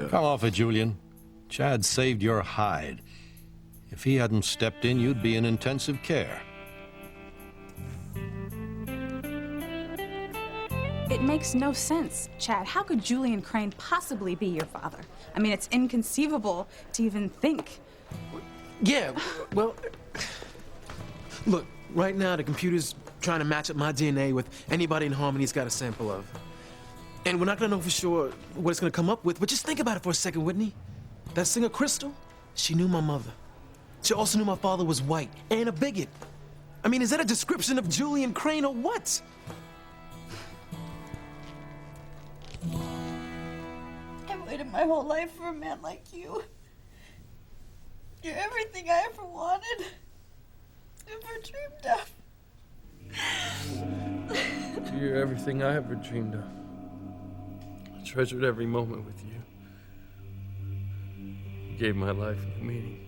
go. Come off it, Julian. Chad saved your hide. If he hadn't stepped in, you'd be in intensive care. It makes no sense, Chad. How could Julian Crane possibly be your father? I mean, it's inconceivable to even think. Yeah, well, look, right now the computer's trying to match up my DNA with anybody in Harmony's got a sample of. And we're not gonna know for sure what it's gonna come up with, but just think about it for a second, Whitney. That singer Crystal, she knew my mother. She also knew my father was white and a bigot. I mean, is that a description of Julian Crane or what? I've waited my whole life for a man like you. You're everything I ever wanted, ever dreamed of. You're everything I ever dreamed of. I treasured every moment with you. You gave my life new meaning.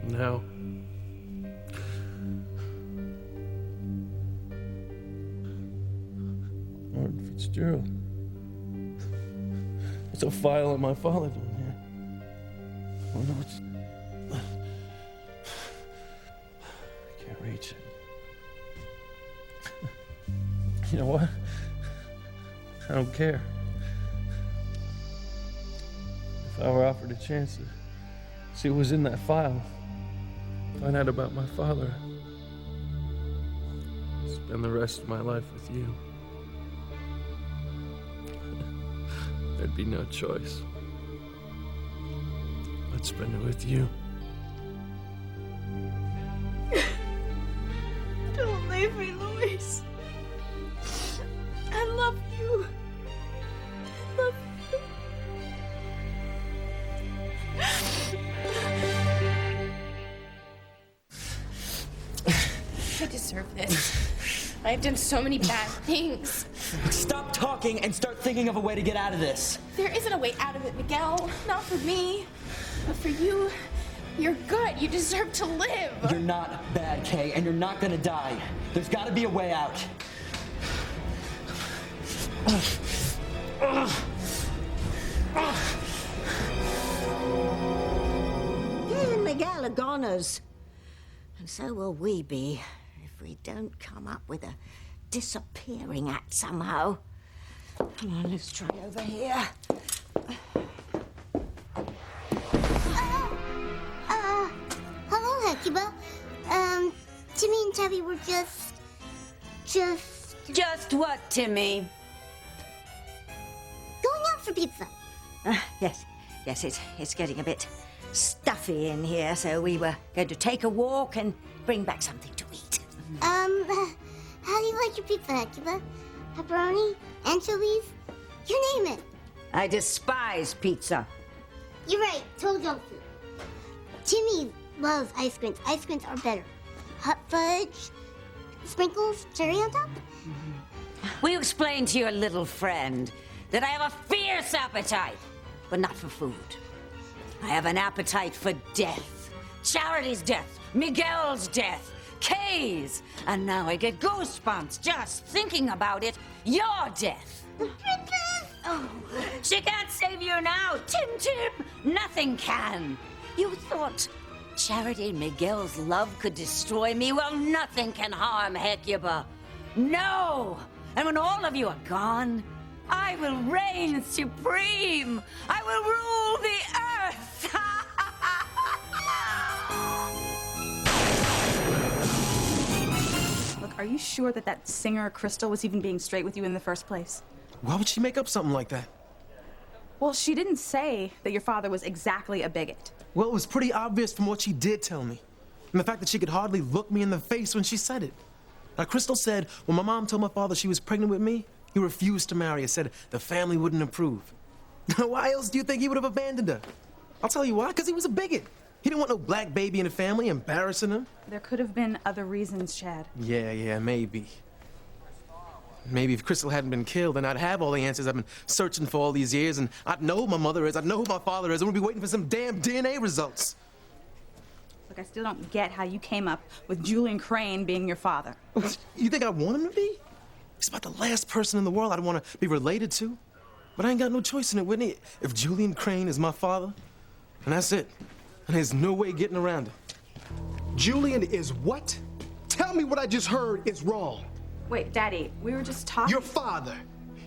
Now, Lord Fitzgerald. There's a file on my father down here. Oh no, it's... I can't reach it. You know what? I don't care. If I were offered a chance to see what was in that file, find out about my father, spend the rest of my life with you, there'd be no choice. I'd spend it with you. Don't leave me, Luis. I love you. I love I deserve this. I've done so many bad things. Stop talking and start thinking of a way to get out of this. There isn't a way out of it, Miguel. Not for me. But for you, you're good. You deserve to live. You're not bad, Kay, and you're not gonna die. There's gotta be a way out. You and Miguel are goners. And so will we be, if we don't come up with a disappearing act somehow. Come on, let's try over here. Hello, Hecuba. Timmy and Tabby were just... Just what, Timmy? going out for pizza. Yes, it's getting a bit stuffy in here, so we were going to take a walk and bring back something to eat. How do you like your pizza, Hecuba? Pepperoni? Anchovies? You name it. I despise pizza. You're right, total junk food. Timmy loves ice creams. Ice creams are better. Hot fudge, sprinkles, cherry on top. Will you explain to your little friend that I have a fierce appetite, but not for food? I have an appetite for death. Charity's death, Miguel's death, Kay's. And now I get goosebumps just thinking about it. Your death. The princess! Oh, she can't save you now, Tim Tim. Nothing can. You thought Charity and Miguel's love could destroy me? Well, nothing can harm Hecuba. No! And when all of you are gone, I will reign supreme. I will rule the earth. Look, are you sure that that singer Crystal was even being straight with you in the first place? Why would she make up something like that? Well, she didn't say that your father was exactly a bigot. Well, it was pretty obvious from what she did tell me. And the fact that she could hardly look me in the face when she said it. Now, Crystal said when my mom told my father she was pregnant with me, he refused to marry her, said the family wouldn't approve. Why else do you think he would have abandoned her? I'll tell you why, because he was a bigot. He didn't want no black baby in the family embarrassing him. There could have been other reasons, Chad. Yeah, maybe. Maybe if Crystal hadn't been killed, then I'd have all the answers I've been searching for all these years, and I'd know who my mother is, I'd know who my father is, and we'd be waiting for some damn DNA results. Look, I still don't get how you came up with Julian Crane being your father. You think I want him to be? He's about the last person in the world I'd want to be related to. But I ain't got no choice in it, Whitney. If Julian Crane is my father, and that's it. And there's no way getting around it. Julian is what? Tell me what I just heard is wrong. Wait, Daddy, we were just talking. Your father.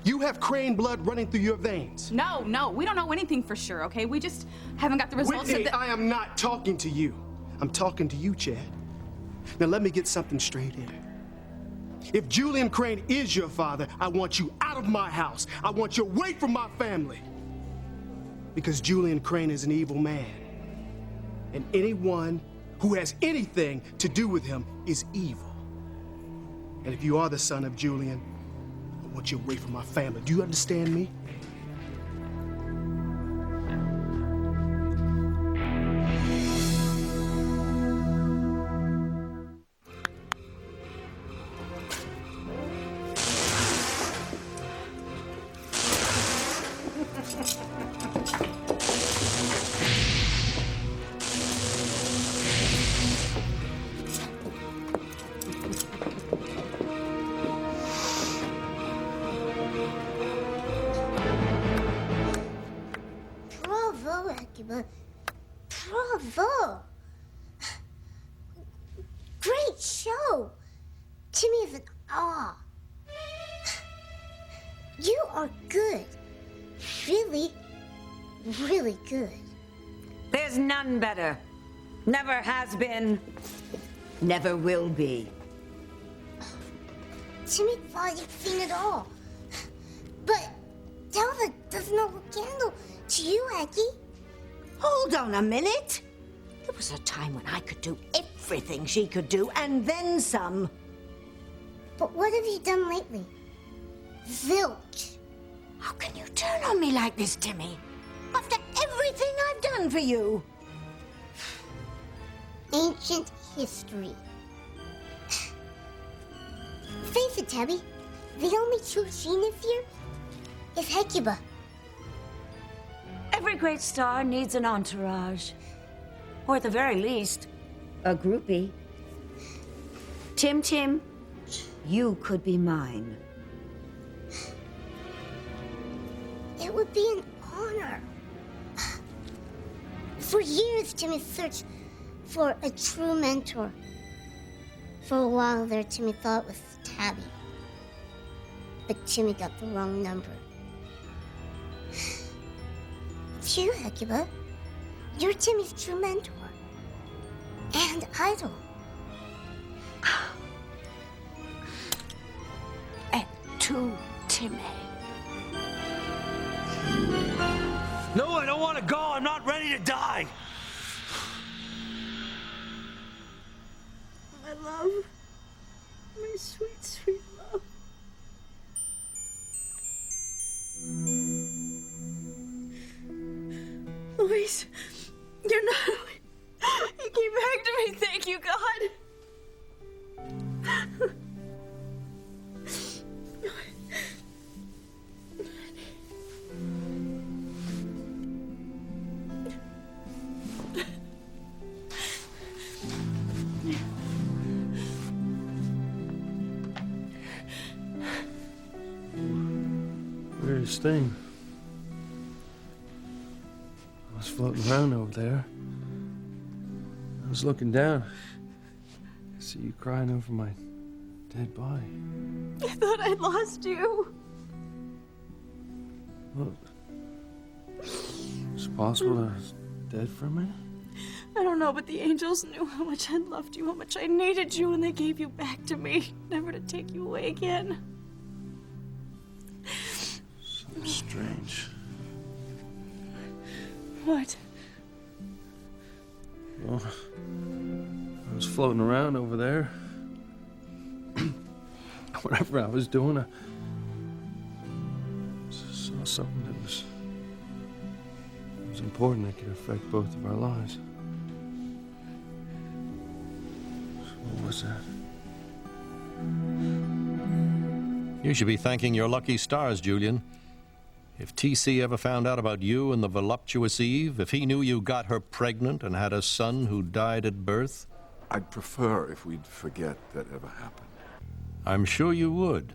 You have Crane blood running through your veins. No, we don't know anything for sure, okay? We just haven't got the results Whitney, of the... I am not talking to you. I'm talking to you, Chad. Now let me get something straight here. If Julian Crane is your father, I want you out of my house. I want you away from my family. Because Julian Crane is an evil man. And anyone who has anything to do with him is evil. And if you are the son of Julian, I want you away from my family. Do you understand me? Bravo, Hecuba. Bravo. Great show. Timmy is in awe. You are good. Really, really good. There's none better. Never has been. Never will be. Timmy thought you'd seen it all. But Delva doesn't know what candle to you, Hecky. Hold on a minute. There was a time when I could do everything she could do, and then some. But what have you done lately? Zilch. How can you turn on me like this, Timmy? After everything I've done for you. Ancient history. Face it, Tabby. The only true genius here is Hecuba. Every great star needs an entourage. Or at the very least, a groupie. Tim, you could be mine. It would be an honor. For years, Timmy searched for a true mentor. For a while there, Timmy thought it was Tabby. But Timmy got the wrong number. It's you, Hecuba. You're Timmy's true mentor. And idol. And to Timmy. No, I don't want to go. I'm not ready to die. My love. My sweet, sweet love. Luis, you're not... You came back to me. Thank you, God. Weirdest thing. I was floating around over there. I was looking down. I see you crying over my dead body. I thought I'd lost you. Well, it's possible I was dead for a minute. I don't know, but the angels knew how much I loved you, how much I needed you, and they gave you back to me, never to take you away again. Something strange. What? Well, I was floating around over there. Whatever I was doing, I saw something that was important that could affect both of our lives. What was that? You should be thanking your lucky stars, Julian. If TC ever found out about you and the voluptuous Eve, if he knew you got her pregnant and had a son who died at birth... I'd prefer if we'd forget that ever happened. I'm sure you would.